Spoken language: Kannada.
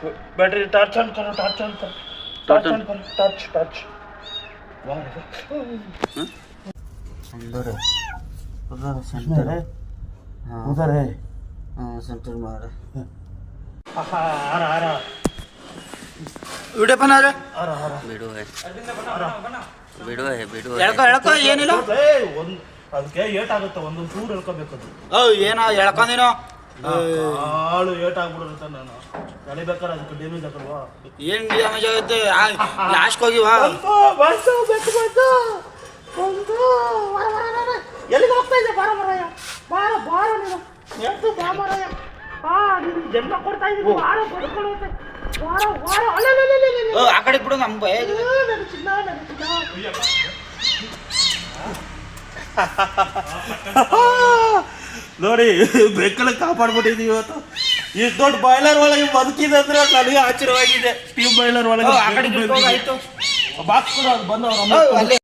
बैटरी टॉर्च ऑन करो, टॉर्च ऑन करो, टॉर्च ऑन करो, टॉर्च टॉर्च। अंदर है, उधर सेंटर है। हाँ उधर है। हाँ सेंटर में आ रहा है। आ रहा वीडियो बना रहा आ रहा वीडियो है, वीडियो ಎಳ್ಕೊ ಎಳ್ಕೊ ಏನಿಲ್ಲ ಒಂದು ಅದಕ್ಕೆ ಏಟ್ ಆಗುತ್ತೆ, ಒಂದೊಂದು ಚೂರು ಎಳ್ಕೋಬೇಕದು. ಏನ ಎಳ್ಕೊಂದಿನೋ ಕಾಳು ಏಟ್ ಆಗ್ಬಿಡುತ್ತೆ. ನಾನು ಎಳಿಬೇಕಾದ್ರೆ ಅದಕ್ಕೆ ಡ್ಯಾಮೇಜ್ ಆಗಲ್ವಾ? ಏನ್ ಡ್ಯಾಮೇಜ್ ಆಗುತ್ತೆ? ಲಾಸ್ಟ್ ಹೋಗಿವಾ ಎಲ್ಲಿಗೆ ಹೋಗ್ತಾ ಇದ್ದೆ? ಬಾರ ಮರಯ್ಯ, ಬಾರ ಬಾರ ನೀನು ಎಷ್ಟು ಬಾ ಮರಯ್ಯ. ನೀನು ಜನ್ಮ ಕೊಡ್ತಾ ಇದ್ದೀನಿ, ಬಾರ ಬದುಕೊಳ್ಳುತ್ತೆ, ಬಾರ ಬಾರ. ಆ ಕಡೆ ಬಿಡು, ನಮ್ಮ ಭಯ ಇದೆ. ನನ್ನ ಚಿನ್ನ, ನನ್ನ ಚಿನ್ನ. ನೋಡಿ, ಬೆಕ್ಕಲ್ಲಿ ಕಾಪಾಡ್ಬಿಟ್ಟಿದ್ದೀವಿ ಇವತ್ತು. ಇಷ್ಟು ದೊಡ್ಡ ಬಾಯ್ಲರ್ ಒಳಗೆ ಬದುಕಿದೆ ಅಂದ್ರೆ ನನಗೆ ಆಶ್ಚರ್ಯವಾಗಿದೆ. ಸ್ಟೀಮ್ ಬಾಯ್ಲರ್ ಒಳಗೆ ಆ ಕಡೆ ಆಯ್ತು ಬಾಕ್ಸ್ ಕೂಡ ಬಂದವ್ರು.